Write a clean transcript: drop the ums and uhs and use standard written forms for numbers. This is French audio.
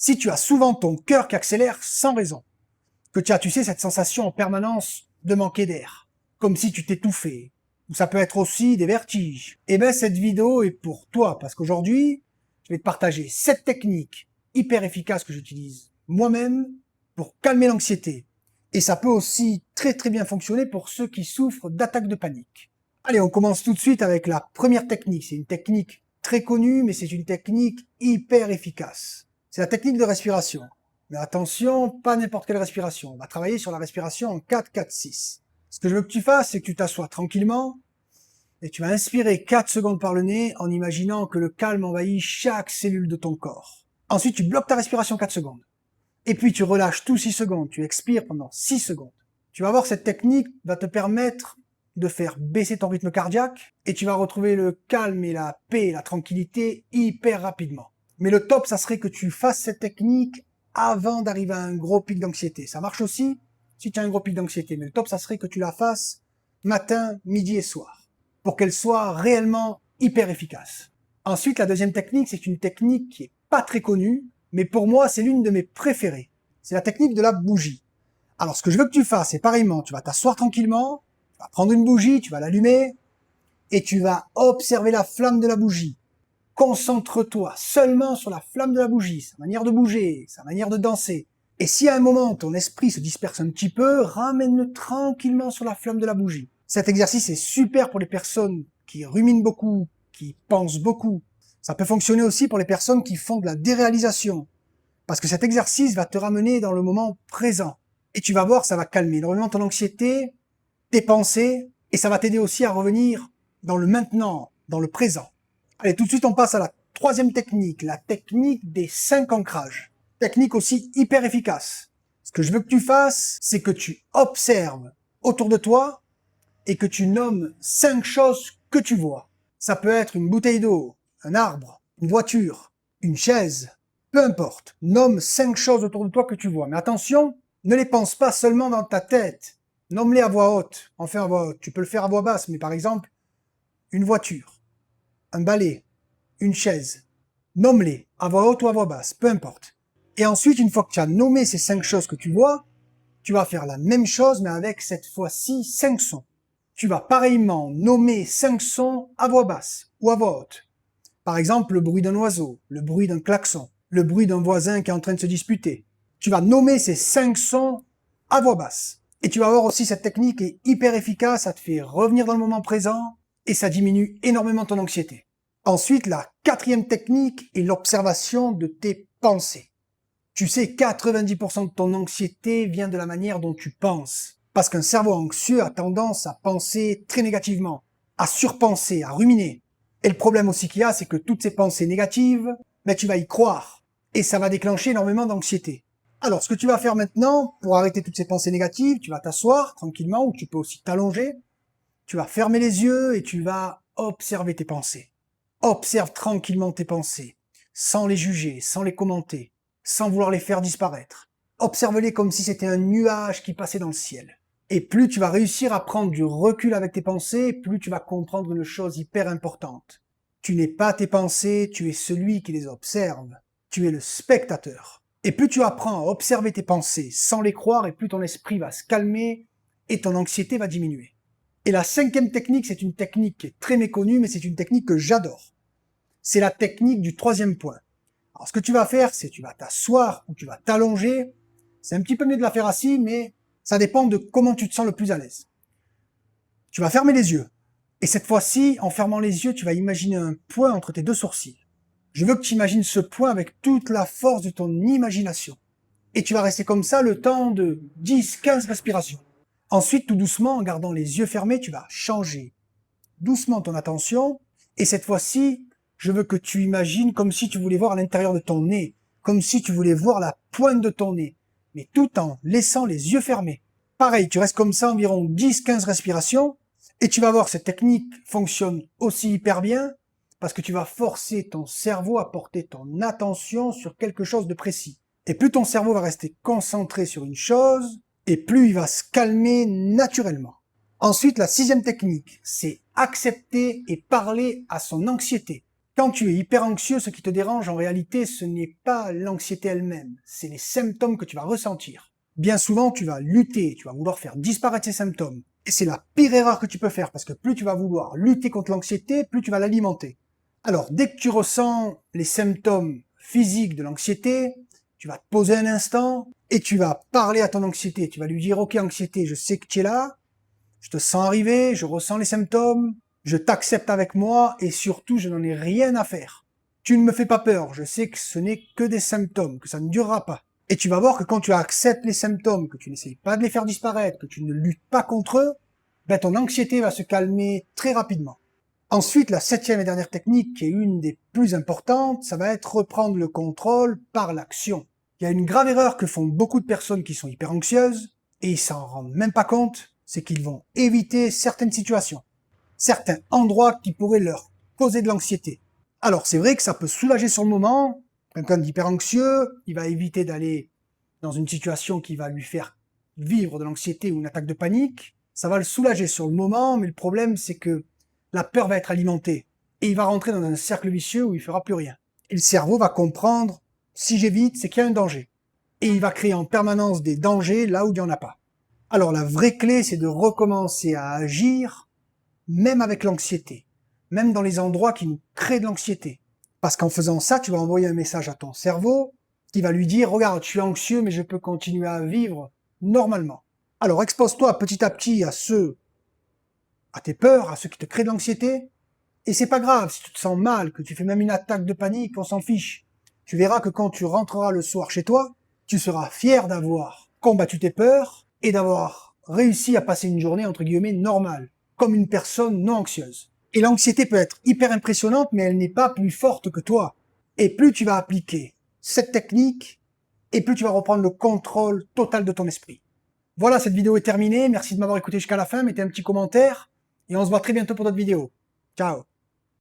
Si tu as souvent ton cœur qui accélère sans raison, que tu as, tu sais, cette sensation en permanence de manquer d'air, comme si tu t'étouffais, ou ça peut être aussi des vertiges, eh ben cette vidéo est pour toi, parce qu'aujourd'hui, je vais te partager 7 techniques hyper efficaces que j'utilise moi-même pour calmer l'anxiété. Et ça peut aussi très bien fonctionner pour ceux qui souffrent d'attaques de panique. Allez, on commence tout de suite avec la première technique. C'est une technique très connue, mais c'est une technique hyper efficace. C'est la technique de respiration. Mais attention, pas n'importe quelle respiration. On va travailler sur la respiration en 4-4-6. Ce que je veux que tu fasses, c'est que tu t'assoies tranquillement et tu vas inspirer 4 secondes par le nez en imaginant que le calme envahit chaque cellule de ton corps. Ensuite, tu bloques ta respiration 4 secondes. Et puis tu relâches tout 6 secondes. Tu expires pendant 6 secondes. Tu vas voir, cette technique va te permettre de faire baisser ton rythme cardiaque et tu vas retrouver le calme et la paix et la tranquillité hyper rapidement. Mais le top, ça serait que tu fasses cette technique avant d'arriver à un gros pic d'anxiété. Ça marche aussi si tu as un gros pic d'anxiété, mais le top, ça serait que tu la fasses matin, midi et soir pour qu'elle soit réellement hyper efficace. Ensuite, la deuxième technique, c'est une technique qui est pas très connue, mais pour moi, c'est l'une de mes préférées. C'est la technique de la bougie. Alors, ce que je veux que tu fasses, c'est pareillement, tu vas t'asseoir tranquillement, tu vas prendre une bougie, tu vas l'allumer, et tu vas observer la flamme de la bougie. Concentre-toi seulement sur la flamme de la bougie, sa manière de bouger, sa manière de danser. Et si à un moment, ton esprit se disperse un petit peu, ramène-le tranquillement sur la flamme de la bougie. Cet exercice est super pour les personnes qui ruminent beaucoup, qui pensent beaucoup. Ça peut fonctionner aussi pour les personnes qui font de la déréalisation. Parce que cet exercice va te ramener dans le moment présent. Et tu vas voir, ça va calmer énormément ton anxiété, tes pensées, et ça va t'aider aussi à revenir dans le maintenant, dans le présent. Allez, tout de suite, on passe à la troisième technique, la technique des 5 ancrages. Technique aussi hyper efficace. Ce que je veux que tu fasses, c'est que tu observes autour de toi et que tu nommes 5 choses que tu vois. Ça peut être une bouteille d'eau, un arbre, une voiture, une chaise, peu importe. Nomme 5 choses autour de toi que tu vois. Mais attention, ne les pense pas seulement dans ta tête. Nomme-les à voix haute. Enfin, à voix haute. Tu peux le faire à voix basse, mais par exemple, une voiture, un balai, une chaise. Nomme-les, à voix haute ou à voix basse, peu importe. Et ensuite, une fois que tu as nommé ces 5 choses que tu vois, tu vas faire la même chose, mais avec cette fois-ci 5 sons. Tu vas pareillement nommer 5 sons à voix basse ou à voix haute. Par exemple, le bruit d'un oiseau, le bruit d'un klaxon, le bruit d'un voisin qui est en train de se disputer. Tu vas nommer ces 5 sons à voix basse. Et tu vas voir aussi, cette technique est hyper efficace, ça te fait revenir dans le moment présent et ça diminue énormément ton anxiété. Ensuite, la quatrième technique est l'observation de tes pensées. Tu sais, 90% de ton anxiété vient de la manière dont tu penses. Parce qu'un cerveau anxieux a tendance à penser très négativement, à surpenser, à ruminer. Et le problème aussi qu'il y a, c'est que toutes ces pensées négatives, tu vas y croire. Et ça va déclencher énormément d'anxiété. Alors, ce que tu vas faire maintenant, pour arrêter toutes ces pensées négatives, tu vas t'asseoir tranquillement, ou tu peux aussi t'allonger. Tu vas fermer les yeux et tu vas observer tes pensées. Observe tranquillement tes pensées, sans les juger, sans les commenter, sans vouloir les faire disparaître. Observe-les comme si c'était un nuage qui passait dans le ciel. Et plus tu vas réussir à prendre du recul avec tes pensées, plus tu vas comprendre une chose hyper importante. Tu n'es pas tes pensées, tu es celui qui les observe. Tu es le spectateur. Et plus tu apprends à observer tes pensées sans les croire, et plus ton esprit va se calmer et ton anxiété va diminuer. Et la cinquième technique, c'est une technique qui est très méconnue, mais c'est une technique que j'adore. C'est la technique du troisième point. Alors, ce que tu vas faire, c'est tu vas t'asseoir ou tu vas t'allonger. C'est un petit peu mieux de la faire assis, mais ça dépend de comment tu te sens le plus à l'aise. Tu vas fermer les yeux. Et cette fois-ci, en fermant les yeux, tu vas imaginer un point entre tes 2 sourcils. Je veux que tu imagines ce point avec toute la force de ton imagination. Et tu vas rester comme ça le temps de 10-15 respirations. Ensuite, tout doucement, en gardant les yeux fermés, tu vas changer doucement ton attention. Et cette fois-ci, je veux que tu imagines comme si tu voulais voir à l'intérieur de ton nez, comme si tu voulais voir la pointe de ton nez, mais tout en laissant les yeux fermés. Pareil, tu restes comme ça environ 10-15 respirations, et tu vas voir, cette technique fonctionne aussi hyper bien, parce que tu vas forcer ton cerveau à porter ton attention sur quelque chose de précis. Et plus ton cerveau va rester concentré sur une chose, et plus il va se calmer naturellement. Ensuite, la 6e technique, c'est accepter et parler à son anxiété. Quand tu es hyper anxieux, ce qui te dérange en réalité, ce n'est pas l'anxiété elle-même, c'est les symptômes que tu vas ressentir. Bien souvent, tu vas lutter, tu vas vouloir faire disparaître ces symptômes. Et c'est la pire erreur que tu peux faire, parce que plus tu vas vouloir lutter contre l'anxiété, plus tu vas l'alimenter. Alors, dès que tu ressens les symptômes physiques de l'anxiété, tu vas te poser un instant et tu vas parler à ton anxiété. Tu vas lui dire, ok anxiété, je sais que tu es là, je te sens arriver, je ressens les symptômes, je t'accepte avec moi et surtout, je n'en ai rien à faire. Tu ne me fais pas peur, je sais que ce n'est que des symptômes, que ça ne durera pas. Et tu vas voir que quand tu acceptes les symptômes, que tu n'essayes pas de les faire disparaître, que tu ne luttes pas contre eux, ben ton anxiété va se calmer très rapidement. Ensuite, la 7e et dernière technique, qui est une des plus importantes, ça va être reprendre le contrôle par l'action. Il y a une grave erreur que font beaucoup de personnes qui sont hyper anxieuses, et ils s'en rendent même pas compte, c'est qu'ils vont éviter certaines situations, certains endroits qui pourraient leur causer de l'anxiété. Alors c'est vrai que ça peut soulager sur le moment, quelqu'un d'hyper anxieux, il va éviter d'aller dans une situation qui va lui faire vivre de l'anxiété ou une attaque de panique, ça va le soulager sur le moment, mais le problème c'est que la peur va être alimentée, et il va rentrer dans un cercle vicieux où il fera plus rien. Et le cerveau va comprendre, si j'évite, c'est qu'il y a un danger. Et il va créer en permanence des dangers là où il n'y en a pas. Alors la vraie clé, c'est de recommencer à agir, même avec l'anxiété, même dans les endroits qui nous créent de l'anxiété. Parce qu'en faisant ça, tu vas envoyer un message à ton cerveau qui va lui dire, regarde, je suis anxieux, mais je peux continuer à vivre normalement. Alors expose-toi petit à petit à tes peurs, à ce qui te crée de l'anxiété. Et c'est pas grave, si tu te sens mal, que tu fais même une attaque de panique, on s'en fiche. Tu verras que quand tu rentreras le soir chez toi, tu seras fier d'avoir combattu tes peurs et d'avoir réussi à passer une journée entre guillemets normale, comme une personne non anxieuse. Et l'anxiété peut être hyper impressionnante, mais elle n'est pas plus forte que toi. Et plus tu vas appliquer cette technique, et plus tu vas reprendre le contrôle total de ton esprit. Voilà, cette vidéo est terminée. Merci de m'avoir écouté jusqu'à la fin. Mettez un petit commentaire. Et on se voit très bientôt pour d'autres vidéos. Ciao.